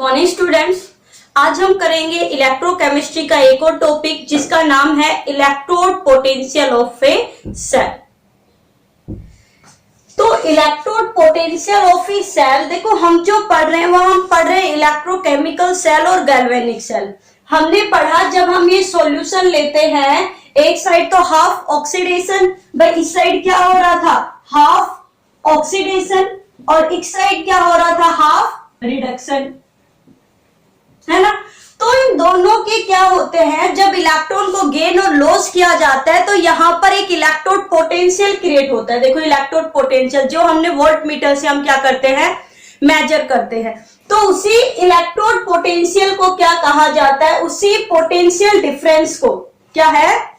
Morning students, आज हम करेंगे इलेक्ट्रोकेमिस्ट्री का एक और टॉपिक जिसका नाम है electrode potential of a cell. तो electrode potential of a cell, देखो हम जो पढ़ रहे हैं वो हम पढ़ रहे हैं इलेक्ट्रोकेमिकल सेल और गैल्वेनिक सेल। हमने पढ़ा जब हम ये सॉल्यूशन लेते हैं, एक साइड तो हाफ ऑक्सीडेशन, भाई इस साइड क्या हो रहा था हाफ ऑक्सीडेशन और इस साइड क्या हो रहा था हाफ रिडक्शन, है ना। तो इन दोनों के क्या होते हैं, जब इलेक्ट्रॉन को गेन और लॉस किया जाता है तो यहां पर एक इलेक्ट्रोड पोटेंशियल क्रिएट होता है। देखो इलेक्ट्रोड पोटेंशियल जो हमने वोल्ट मीटर से हम क्या करते हैं मेजर करते हैं, तो उसी इलेक्ट्रोड पोटेंशियल को क्या कहा जाता है, उसी पोटेंशियल डिफरेंस को क्या है,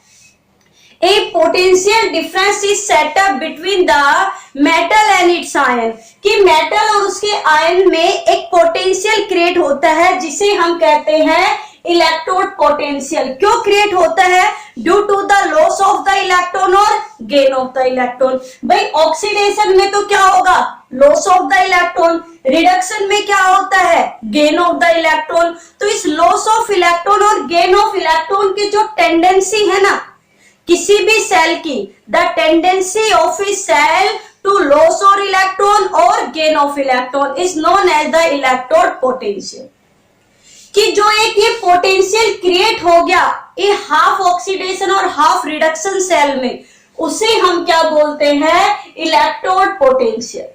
a potential difference is set up between the metal and its ion, कि मेटल और उसके आयन में एक पोटेंशियल क्रिएट होता है जिसे हम कहते हैं इलेक्ट्रोड पोटेंशियल। क्यों क्रिएट होता है, due to the loss of the electron और गेन ऑफ द इलेक्ट्रॉन। भाई ऑक्सीडेशन में तो क्या होगा loss of the electron, reduction में क्या होता है गेन ऑफ द इलेक्ट्रॉन। तो इस लॉस ऑफ इलेक्ट्रॉन और गेन ऑफ इलेक्ट्रॉन की जो टेंडेंसी है ना किसी भी सेल की, the tendency of a cell to loss और इलेक्ट्रॉन और gain of electron is known as the electrode potential. कि जो एक ये पोटेंशियल क्रिएट हो गया ये हाफ ऑक्सीडेशन और हाफ रिडक्शन सेल में, उसे हम क्या बोलते हैं इलेक्ट्रोड पोटेंशियल।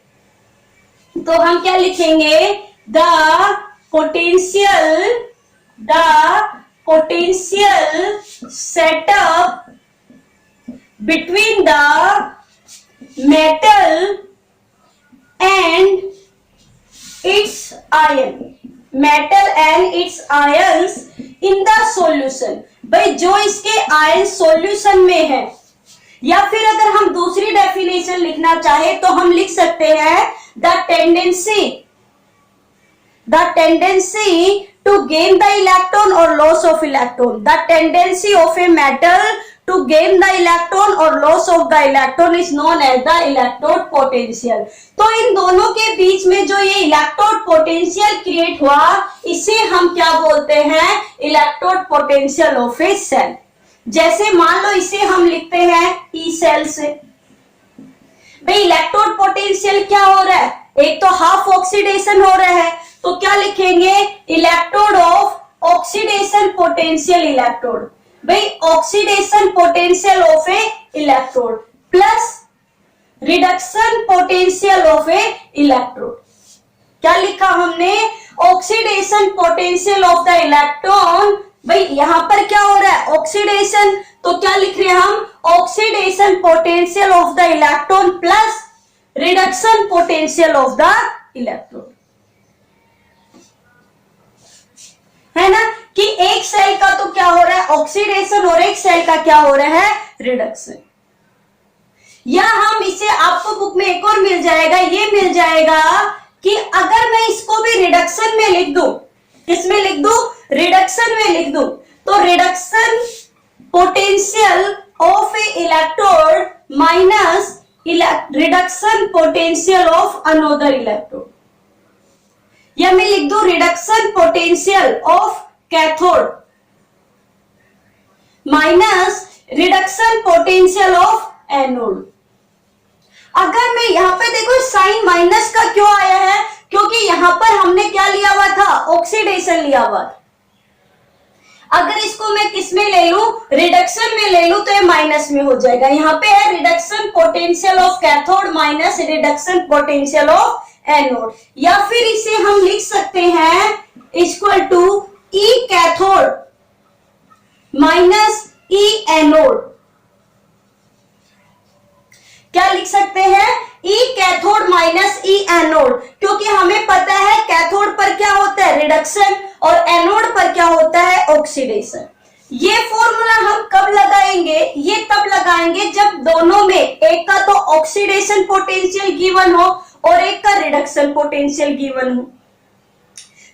तो हम क्या लिखेंगे, the potential setup between the metal and its ions in the solution। भाई जो इसके आयन सॉल्यूशन में है, या फिर अगर हम दूसरी डेफिनेशन लिखना चाहे तो हम लिख सकते हैं the tendency to gain the electron or loss of electron, the tendency of a metal to gain the electron or loss of the electron is known as the electrode potential। तो इन दोनों के बीच में जो ये इलेक्ट्रोड पोटेंशियल क्रिएट हुआ इसे हम क्या बोलते हैं electrode potential of a cell. जैसे मान लो इसे हम लिखते हैं ई सेल से। भाई इलेक्ट्रोड पोटेंशियल क्या हो रहा है, एक तो हाफ ऑक्सीडेशन हो रहा है तो क्या लिखेंगे electrode of oxidation potential electrode. भाई oxidation potential of a electrode plus reduction potential of a electrode. क्या लिखा हमने oxidation potential of the electron. भाई यहां पर क्या हो रहा है ऑक्सीडेशन, तो क्या लिख रहे हैं हम oxidation potential of the electron plus reduction potential of the electron, है ना। कि एक सेल का तो क्या हो रहा है ऑक्सीडेशन और एक सेल का क्या हो रहा है रिडक्शन। या हम इसे आपको बुक में एक और मिल जाएगा, ये मिल जाएगा कि अगर मैं इसको भी रिडक्शन में लिख दूं, किसमें लिख दूं रिडक्शन में लिख दूं, तो reduction potential of a electrode minus reduction potential of another electrode, या मैं लिख दूं reduction potential of cathode minus reduction potential of anode. अगर मैं यहां पे देखो साइन माइनस का क्यों आया है, क्योंकि यहां पर हमने क्या लिया हुआ था ऑक्सीडेशन लिया हुआ था। अगर इसको मैं किस में ले लूं रिडक्शन में ले लूं तो ये माइनस में हो जाएगा। यहां पे है reduction potential of cathode minus reduction potential of anode, या फिर इसे हम लिख सकते हैं equal to E cathode minus E anode. क्या लिख सकते हैं E cathode minus E anode, क्योंकि हमें पता है कैथोड पर क्या होता है रिडक्शन और एनोड पर क्या होता है ऑक्सीडेशन। ये फॉर्मूला हम कब लगाएंगे, ये तब लगाएंगे जब दोनों में एक का तो ऑक्सीडेशन पोटेंशियल गिवन हो और एक का रिडक्शन पोटेंशियल गिवन हो।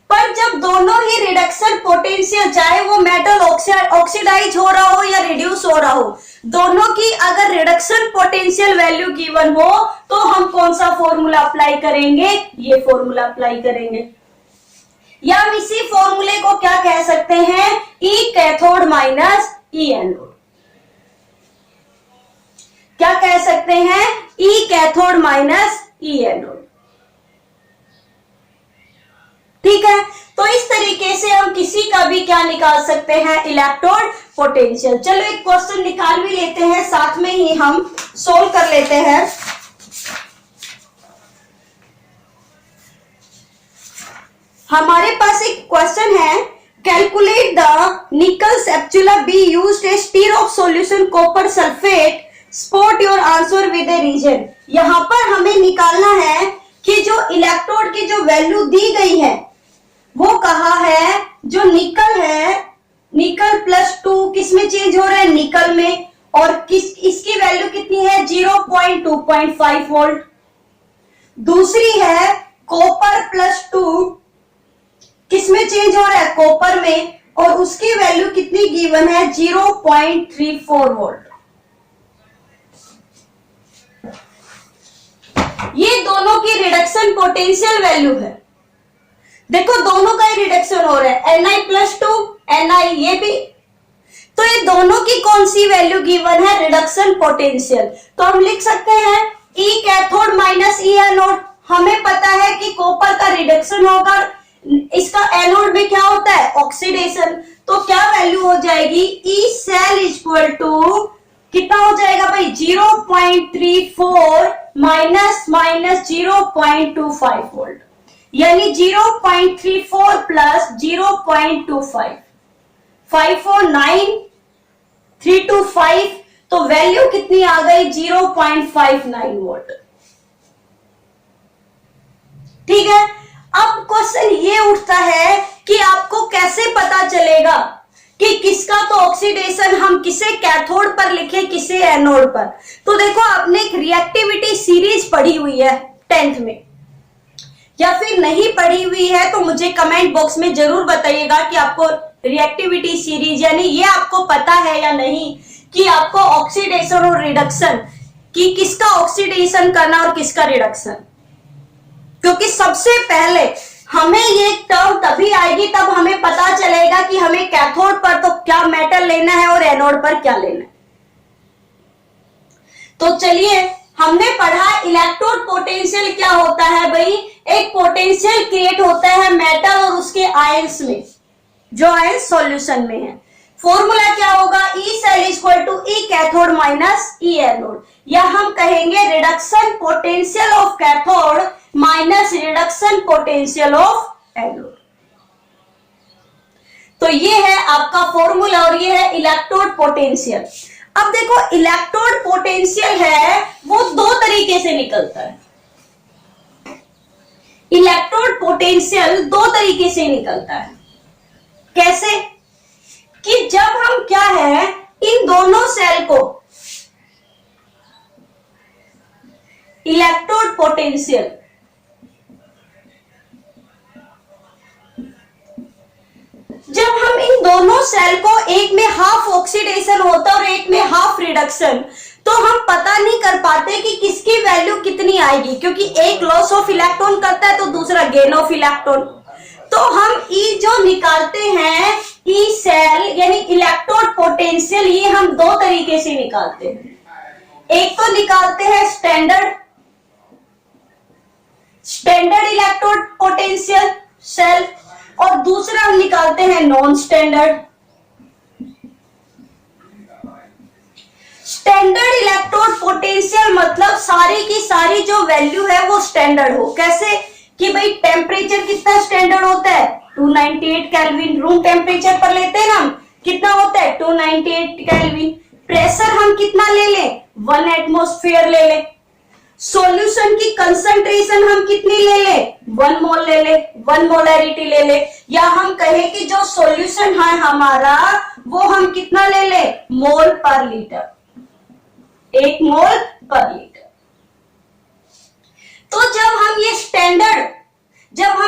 पर जब दोनों ही रिडक्शन पोटेंशियल, चाहे वो मेटल ऑक्सीडाइज हो रहा हो या रिड्यूस हो रहा हो, दोनों की अगर रिडक्शन पोटेंशियल वैल्यू गिवन हो तो हम कौन सा फॉर्मूला अप्लाई करेंगे, ये फॉर्मूला अप्लाई करेंगे। या हम इसी फॉर्मूले को क्या कह सकते हैं, E cathode minus E anode. क्या कह सकते हैं, E cathode minus E anode. ठीक है, तो इस तरीके से हम किसी का भी क्या निकाल सकते हैं, इलेक्ट्रोड पोटेंशियल। चलो एक क्वेश्चन निकाल भी लेते हैं, साथ में ही हम सोल्व कर लेते हैं। हमारे पास एक क्वेश्चन है, calculate the nickel spatula be used a stir of solution copper sulphate, spot your answer with a reason. यहां पर हमें निकालना है कि जो इलेक्ट्रोड की जो वैल्यू दी गई है वो कहा है, जो निकल है, निकल +2 किस में चेंज हो रहा है, निकल में, और इसकी वैल्यू कितनी है, 0.2.5 वोल्ट। दूसरी है कॉपर +2 किस में चेंज हो रहा है, कॉपर में, और उसकी वैल्यू कितनी गिवन है, 0.34 वोल्ट। ये दोनों की रिडक्शन पोटेंशियल वैल्यू है। देखो दोनों का ही रिडक्शन हो रहा है, Ni+2 Ni, ये भी, तो ये दोनों की कौन सी वैल्यू गिवन है, रिडक्शन पोटेंशियल। तो हम लिख सकते हैं E cathode minus E anode. हमें पता है कि कॉपर का रिडक्शन होगा, इसका एनोड में क्या होता है, ऑक्सीडेशन। तो क्या वैल्यू हो जाएगी, ई सेल इक्वल टू कितना हो जाएगा भाई, 0.34 माइनस 0.25 वोल्ट, यानी 0.34 प्लस 0.25, 549,325, तो वैल्यू कितनी आ गई, 0.59 वोल्ट। ठीक है, अब क्वेश्चन ये उठता है कि आपको कैसे पता चलेगा कि किसका तो ऑक्सीडेशन, हम किसे कैथोड पर लिखे, किसे एनोड पर। तो देखो आपने एक रिएक्टिविटी सीरीज पढ़ी हुई है 10th में, या फिर नहीं पढ़ी हुई है तो मुझे कमेंट बॉक्स में जरूर बताइएगा कि आपको रिएक्टिविटी सीरीज यानी ये आपको पता है या नहीं, कि आपको ऑक्सीडेशन और रिडक्शन, कि किसका ऑक्सीडेशन करना और किसका रिडक्शन। क्योंकि सबसे पहले हमें ये टर्म तभी आएगी तब हमें पता चलेगा कि हमें कैथोड पर तो क्या मेटल लेना है और एनोड पर क्या लेना है। तो चलिए, हमने पढ़ा इलेक्ट्रोड पोटेंशियल क्या होता है भाई, एक पोटेंशियल क्रिएट होता है मेटल और उसके आयंस में, जो आयंस सॉल्यूशन में है। फॉर्मूला क्या होगा, E cell equal to E cathode minus E anode, या हम कहेंगे reduction potential of cathode minus reduction potential of anode. तो ये है आपका फॉर्मूला और ये है इलेक्ट्रोड पोटेंशियल। अब देखो इलेक्ट्रोड पोटेंशियल है वो दो तरीके से निकलता है। इलेक्ट्रोड पोटेंशियल दो तरीके से निकलता है। कैसे, कि जब हम क्या है, इन दोनों सेल को इलेक्ट्रोड पोटेंशियल, जब हम इन दोनों सेल को, एक में हाफ ऑक्सीडेशन होता है और एक में हाफ रिडक्शन, तो हम पता नहीं कर पाते कि किसकी वैल्यू कितनी आएगी, क्योंकि एक लॉस ऑफ इलेक्ट्रॉन करता है तो दूसरा गेन ऑफ इलेक्ट्रॉन। तो हम ई जो निकालते हैं, ई सेल यानी इलेक्ट्रोड पोटेंशियल, ये हम दो तरीके से निकालते हैं। एक तो निकालते हैं स्टैंडर्ड इलेक्ट्रोड पोटेंशियल सेल, और दूसरा हम निकालते हैं non standard. Standard electrode potential मतलब सारी की सारी जो वैल्यू है वो स्टैंडर्ड हो। कैसे, कि भाई टेम्परेचर कितना स्टैंडर्ड होता है, 298 केल्विन। रूम टेम्परेचर पर लेते हैं हम, कितना होता है, 298 केल्विन। प्रेशर हम कितना ले लें, 1 एटमॉस्फेयर ले लें। सॉल्यूशन की कंसंट्रेशन हम कितनी ले ले, 1 मोल ले ले, 1 मोलैरिटी ले ले। या हम कहें कि जो सॉल्यूशन है हमारा वो हम कितना ले ले, मोल पर लीटर, 1 मोल पर लीटर। तो जब हम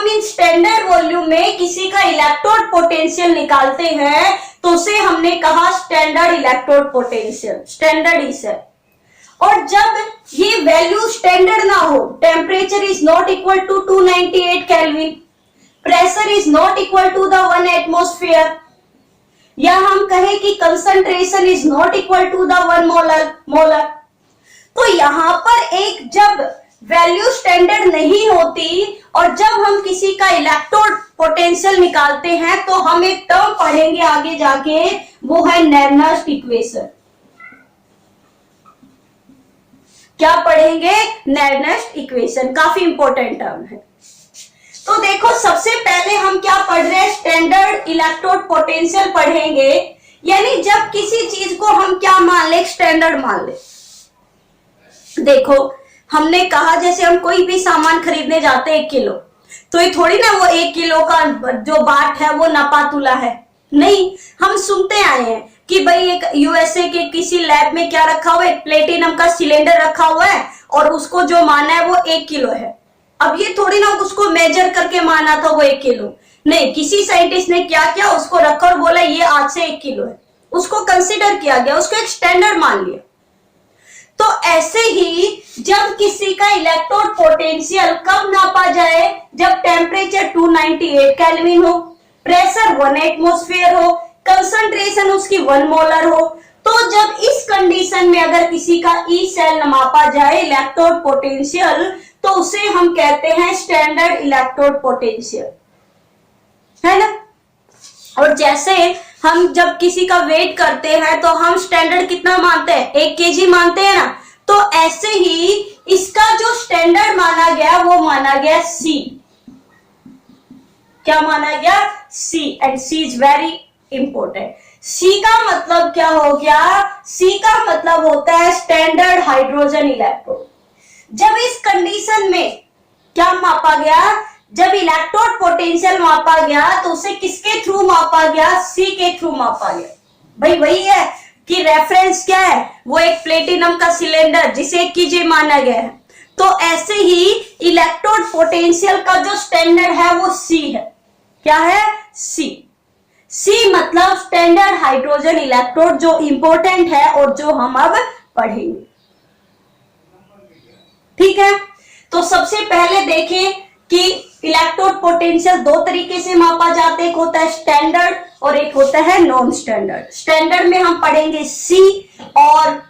इन स्टैंडर्ड वॉल्यूम में किसी का इलेक्ट्रोड पोटेंशियल निकालते हैं तो उसे हमने कहा स्टैंडर्ड इलेक्ट्रोड पोटेंशियल, स्टैंडर्ड ही से। और जब ये वैल्यू स्टैंडर्ड ना हो, temperature is not equal to 298 kelvin, pressure is not equal to the 1 atmosphere, या हम कहें कि concentration is not equal to the 1 molar. तो यहां पर एक जब वैल्यू स्टैंडर्ड नहीं होती और जब हम किसी का इलेक्ट्रोड पोटेंशियल निकालते हैं तो हम एक टर्म पढ़ेंगे आगे जाके, वो है नेर्नस्ट इक्वेशन। क्या पढ़ेंगे? नेर्नस्ट इक्वेशन, काफी इंपॉर्टेंट टर्म है। तो देखो सबसे पहले हम क्या पढ़ रहे हैं, स्टैंडर्ड इलेक्ट्रोड पोटेंशियल पढ़ेंगे, यानी जब किसी चीज को हम क्या मान ले, स्टैंडर्ड मान ले। देखो हमने कहा जैसे हम कोई भी सामान खरीदने जाते हैं 1 किलो, तो ये थोड़ी ना वो 1 किलो का जो बाट है वो नपा तुला है, नहीं। हम सुनते आए हैं कि भाई एक यूएसए के किसी लैब में क्या रखा हुआ है, एक प्लेटिनम का सिलेंडर रखा हुआ है और उसको जो माना है वो 1 किलो है। अब ये थोड़ी ना उसको मेजर करके माना था वो 1 किलो, नहीं। किसी साइंटिस्ट ने क्या किया, उसको रखा और बोला ये आज से 1 किलो है, उसको कंसिडर किया गया, उसको एक स्टैंडर्ड मान लिया। तो ऐसे ही जब किसी का इलेक्ट्रोड पोटेंशियल कब नापा जाए, जब टेम्परेचर 298 केल्विन हो, प्रेशर 1 एटमॉस्फेयर हो, कंसंट्रेशन उसकी 1 मोलर हो। तो जब इस कंडीशन में अगर किसी का ई सेल मापा जाए इलेक्ट्रोड पोटेंशियल, तो उसे हम कहते हैं स्टैंडर्ड इलेक्ट्रोड पोटेंशियल, है ना। और जैसे हम जब किसी का वेट करते हैं तो हम स्टैंडर्ड कितना मानते हैं, 1 केजी मानते हैं ना। तो ऐसे ही इसका जो स्टैंडर्ड माना गया वो माना गया C। क्या माना गया? C, and C is very important. C का मतलब क्या हो गया? C का मतलब होता है स्टैंडर्ड हाइड्रोजन इलेक्ट्रोड। जब इस कंडीशन में क्या मापा गया, जब इलेक्ट्रोड पोटेंशियल मापा गया तो उसे किसके थ्रू मापा गया? C के थ्रू मापा गया। भाई वही है कि रेफरेंस क्या है, वो एक प्लेटिनम का सिलेंडर जिसे 1 केजी माना गया है। तो ऐसे ही इलेक्ट्रोड पोटेंशियल का जो स्टैंडर्ड है वो C है। क्या है? C। C मतलब स्टैंडर्ड हाइड्रोजन इलेक्ट्रोड, जो इंपॉर्टेंट है और जो हम अब पढ़ेंगे। ठीक है, तो सबसे पहले देखें कि इलेक्ट्रोड पोटेंशियल 2 तरीके से मापा जाते हैं, एक होता है स्टैंडर्ड और एक होता है नॉन स्टैंडर्ड। स्टैंडर्ड में हम पढ़ेंगे C और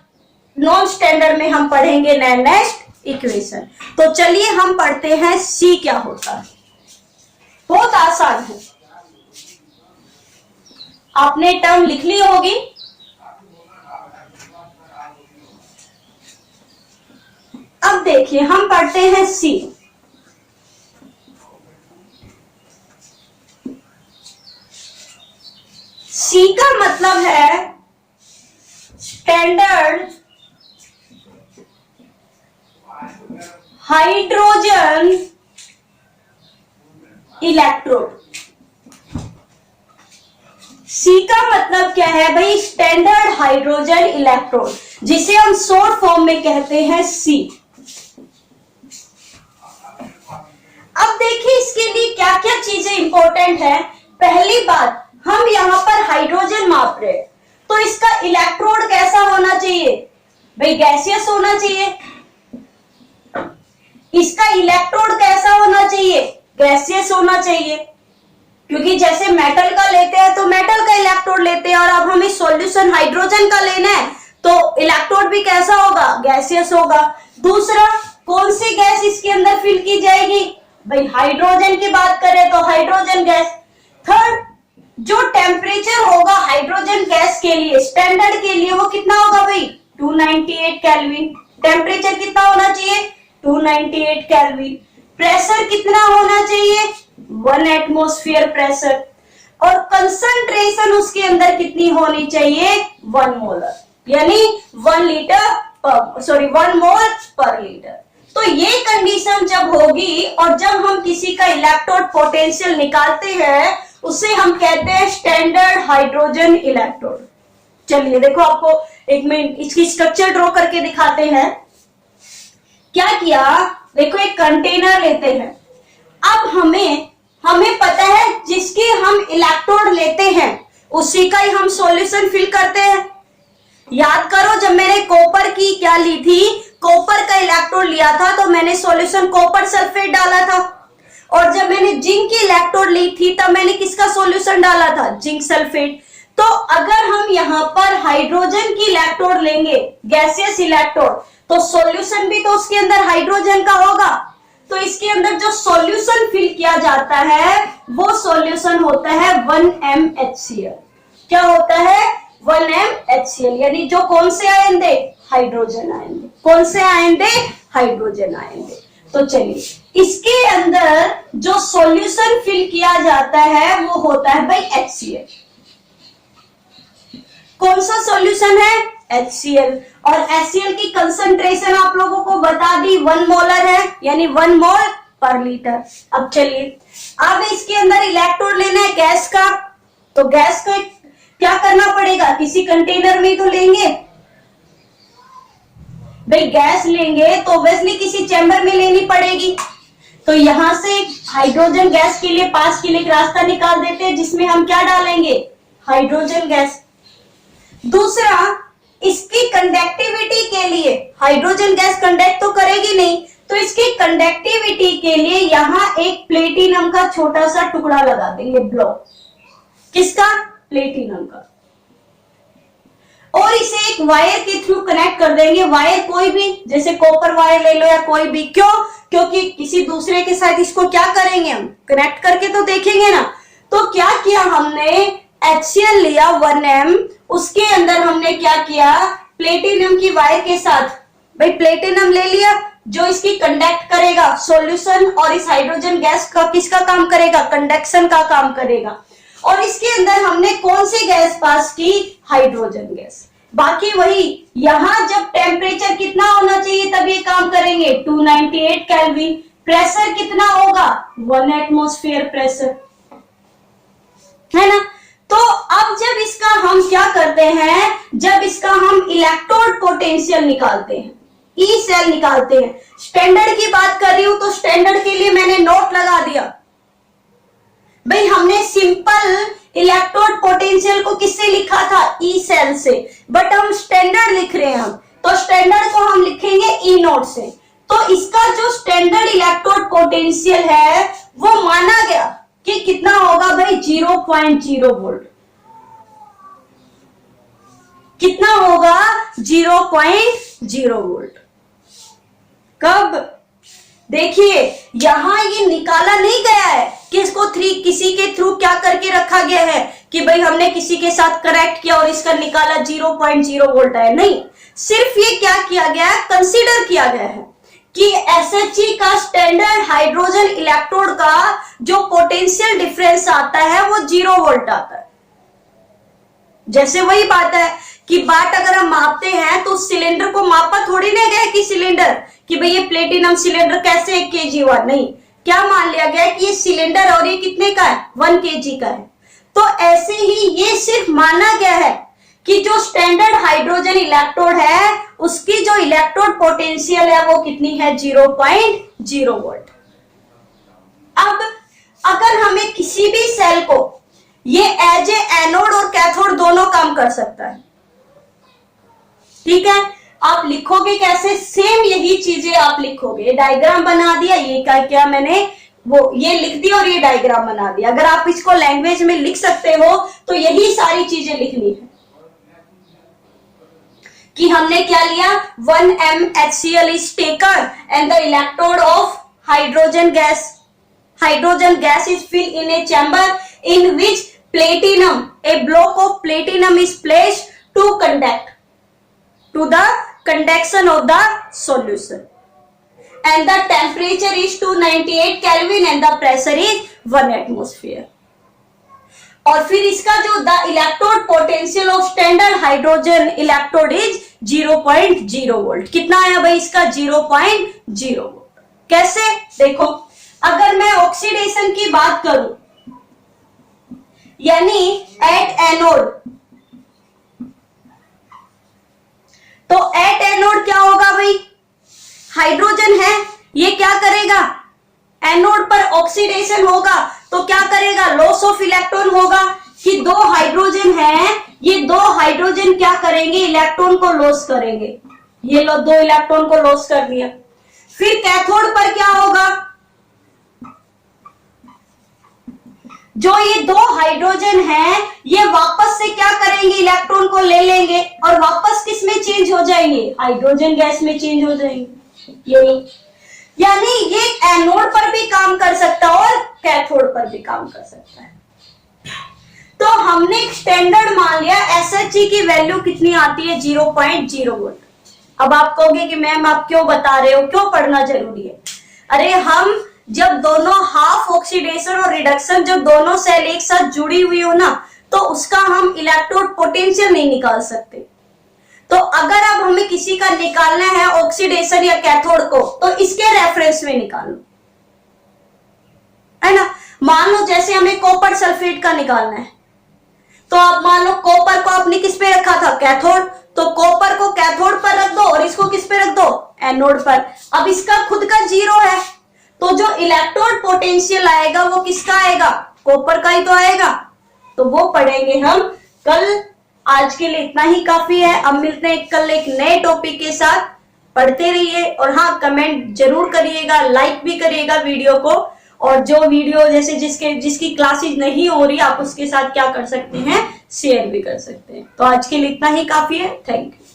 नॉन स्टैंडर्ड में हम पढ़ेंगे नेर्नस्ट इक्वेशन। तो चलिए हम पढ़ते हैं C क्या होता है। बहुत आसान है, आपने टर्म लिख ली होगी। अब देखिए हम पढ़ते हैं C। C का मतलब है स्टैंडर्ड हाइड्रोजन इलेक्ट्रोड। C का मतलब क्या है भाई? स्टैंडर्ड हाइड्रोजन इलेक्ट्रोड, जिसे हम शॉर्ट फॉर्म में कहते हैं C। अब देखिए इसके लिए क्या क्या चीजें इंपॉर्टेंट है। पहली बात, हम यहां पर हाइड्रोजन माप रहे हैं, तो इसका इलेक्ट्रोड कैसा होना चाहिए भाई? गैसियस होना चाहिए। इसका इलेक्ट्रोड कैसा होना चाहिए? गैसियस होना चाहिए, क्योंकि जैसे मेटल का लेते हैं तो मेटल का इलेक्ट्रोड लेते हैं, और अब हमें सॉल्यूशन हाइड्रोजन का लेना है तो इलेक्ट्रोड भी कैसा होगा? गैसियस होगा। दूसरा, कौन सी गैस इसके अंदर फिल की जाएगी भाई? हाइड्रोजन की बात करें तो हाइड्रोजन गैस। थर्ड, जो टेम्परेचर होगा हाइड्रोजन गैस के लिए, स्टैंडर्ड के लिए, वो कितना होगा भाई? 298 केल्विन। टेम्परेचर कितना होना चाहिए? 298 केल्विन। प्रेशर कितना होना चाहिए? 1 एटमॉस्फेयर प्रेशर। और कंसंट्रेशन उसके अंदर कितनी होनी चाहिए? 1 मोलर, यानी 1 मोल पर लीटर। तो ये कंडीशन जब होगी और जब हम किसी का इलेक्ट्रोड पोटेंशियल निकालते हैं उसे हम कहते हैं स्टैंडर्ड हाइड्रोजन इलेक्ट्रोड। चलिए देखो, आपको एक मिनट इसकी स्ट्रक्चर ड्रॉ करके दिखाते हैं। क्या किया, देखो एक कंटेनर लेते हैं। अब हमें पता है जिसकी हम इलेक्ट्रोड लेते हैं उसी का ही हम सॉल्यूशन फिल करते हैं। याद करो, जब मैंने कॉपर की क्या ली थी, कॉपर का इलेक्ट्रोड लिया था तो मैंने सॉल्यूशन कॉपर सल्फेट डाला था। और जब मैंने जिंक की इलेक्ट्रोड ली थी तब मैंने किसका सॉल्यूशन डाला था, जिंक सल्फेट। तो अगर हम यहाँ पर हाइड्रोजन की इलेक्ट्रोड लेंगे, गैसियस इलेक्ट्रोड, तो सॉल्यूशन भी तो उसके अंदर हाइड्रोजन का होगा। तो इसके अंदर जो सॉल्यूशन फिल किया जाता है वो सॉल्यूशन होता है 1MHCl। क्या होता है, 1MHCl, यानी जो कौन से आयन दे, हाइड्रोजन आयन दे। कौन से आयन दे, हाइड्रोजन आयन दे। तो चलिए इसके अंदर जो सॉल्यूशन फिल किया जाता है वो होता है भाई HCl। कौन सा सॉल्यूशन है, HCl। और HCl की कंसंट्रेशन आप लोगों को बता दी 1 मोलर है, यानी 1 मोल पर लीटर। अब चलिए अब इसके अंदर इलेक्ट्रोड लेना है गैस का, तो गैस को क्या करना पड़ेगा, किसी कंटेनर में तो लेंगे भाई, गैस लेंगे तो ऑब्वियसली किसी चैम्बर में लेनी पड़ेगी। तो यहां से हाइड्रोजन गैस के लिए पास के लिए एक रास्ता निकाल देते हैं जिसमें हम क्या डालेंगे, हाइड्रोजन गैस। दूसरा, इसकी कंडक्टिविटी के लिए, हाइड्रोजन गैस कंडक्ट तो करेगी नहीं, तो इसकी कंडक्टिविटी के लिए यहां एक प्लेटिनम का छोटा सा टुकड़ा लगा देंगे, ब्लॉक। किसका, प्लेटिनम का। और इसे एक वायर के थ्रू कनेक्ट कर देंगे, वायर कोई भी, जैसे कॉपर वायर ले लो या कोई भी। क्यों, क्योंकि किसी दूसरे के साथ इसको क्या करेंगे, हम कनेक्ट करके तो देखेंगे ना। तो क्या किया हमने, HCl लिया 1M, उसके अंदर हमने क्या किया, प्लेटिनम की वायर के साथ भाई प्लेटिनम ले लिया जो इसकी कंडक्ट करेगा सॉल्यूशन, और इस हाइड्रोजन गैस का किसका काम करेगा, कंडक्शन का काम करेगा। और इसके अंदर हमने कौन सी गैस पास की, हाइड्रोजन गैस। बाकी वही, यहां जब टेम्परेचर कितना होना चाहिए तब ये काम करेंगे, 298 केल्विन। प्रेशर कितना होगा, 1 एटमॉस्फेयर प्रेशर, है ना। तो अब जब इसका हम क्या करते हैं, जब इसका हम इलेक्ट्रोड पोटेंशियल निकालते हैं, ई सेल निकालते हैं। स्टैंडर्ड की बात कर रही हूं तो स्टैंडर्ड के लिए मैंने नोट लगा दिया भाई, हमने सिंपल इलेक्ट्रोड पोटेंशियल को किससे लिखा था, ई सेल से, बट हम स्टैंडर्ड लिख रहे हैं हम, तो स्टैंडर्ड को हम लिखेंगे ई नोट से। तो इसका जो स्टैंडर्ड इलेक्ट्रोड पोटेंशियल है वो माना गया कि कितना होगा भाई, 0.0 वोल्ट। कितना होगा, 0.0 वोल्ट। कब, देखिए यहां ये निकाला नहीं गया है कि इसको किसी के थ्रू क्या करके रखा गया है कि भाई हमने किसी के साथ कनेक्ट किया और इसका निकाला 0.0 वोल्ट है, नहीं। सिर्फ ये क्या किया गया है, कंसीडर किया गया है कि SHE का स्टैंडर्ड हाइड्रोजन इलेक्ट्रोड का जो पोटेंशियल डिफरेंस आता है वो 0 वोल्ट आता है। जैसे वही बात है कि बाट अगर हम मापते हैं तो सिलेंडर को मापा थोड़ी नहीं गया कि सिलेंडर, कि भाई ये प्लेटिनम सिलेंडर कैसे 1 kg हुआ, नहीं। क्या मान लिया गया कि ये सिलेंडर और ये कितने का है, 1 kg का है। तो ऐसे ही ये सिर्फ माना गया है कि जो स्टैंडर्ड हाइड्रोजन इलेक्ट्रोड है उसकी जो इलेक्ट्रोड पोटेंशियल है वो कितनी है, 0.0 वोल्ट। अब अगर हमें किसी भी सेल को, ये एज ए एनोड और कैथोड दोनों काम कर सकता है, ठीक है। आप लिखोगे कैसे, सेम यही चीजें आप लिखोगे। डायग्राम बना दिया, ये क्या मैंने वो ये लिख दिया और ये डायग्राम बना दिया। अगर आप इसको लैंग्वेज में लिख सकते हो तो यही सारी चीजें लिखनी है कि हमने क्या लिया, 1MHCl is taken and the electrode of hydrogen gas is filled in a chamber in which a block of platinum is placed to conduct to the conduction of the solution, and the temperature is 298 Kelvin and the pressure is 1 atmosphere. और फिर इसका जो the electrode potential of standard hydrogen electrode is 0.0 volt. कितना आया भाई इसका, 0.0 volt. कैसे, देखो अगर मैं ऑक्सीडेशन की बात करूं, यानी एट एनोड, तो एट एनोड क्या होगा भाई, हाइड्रोजन है, ये क्या करेगा, एनोड पर ऑक्सीडेशन होगा तो क्या करेगा, लॉस ऑफ इलेक्ट्रॉन होगा। कि 2 हाइड्रोजन है, ये 2 हाइड्रोजन क्या करेंगे, इलेक्ट्रॉन को लॉस करेंगे। ये लो 2 इलेक्ट्रॉन को लॉस कर दिया। फिर कैथोड पर क्या होगा, जो ये दो हाइड्रोजन है ये वापस से क्या करेंगे, इलेक्ट्रॉन को ले लेंगे और वापस किस में चेंज हो जाएंगे, हाइड्रोजन गैस में चेंज हो जाएंगे। यही यानी ये एनोड पर भी काम कर सकता है और कैथोड पर भी काम कर सकता है। तो हमने स्टैंडर्ड मान लिया SHE की वैल्यू कितनी आती है, 0.0 वोल्ट। अब आप कहोगे कि मैम आप क्यों बता रहे हो, क्यों पढ़ना जरूरी है। अरे हम जब दोनों हाफ ऑक्सीडेशन और रिडक्शन, जब दोनों सेल एक साथ जुड़ी हुई हो ना, तो उसका हम इलेक्ट्रोड पोटेंशियल नहीं निकाल सकते। तो अगर अब हमें किसी का निकालना है ऑक्सीडेशन या कैथोड को, तो इसके रेफरेंस में निकालो, है ना। मान लो जैसे हमें कॉपर सल्फेट का निकालना है, तो आप मान लो कॉपर को आपने किस पे रखा था, कैथोड, तो कॉपर को कैथोड पर रख दो और इसको किस पे रख दो, एनोड पर। अब इसका खुद का 0 है, तो जो इलेक्ट्रोड पोटेंशियल आएगा वो किसका आएगा, कॉपर का ही तो आएगा। तो वो पढ़ेंगे हम कल। आज के लिए इतना ही काफी है। अब मिलते हैं कल एक नए टॉपिक के साथ। पढ़ते रहिए और हाँ, कमेंट जरूर करिएगा, लाइक भी करिएगा वीडियो को। और जो वीडियो जैसे जिसकी क्लासेस नहीं हो रही, आप उसके साथ क्या कर सकते हैं, शेयर भी कर सकते हैं। तो आज के लिए इतना ही काफी है। Thank you.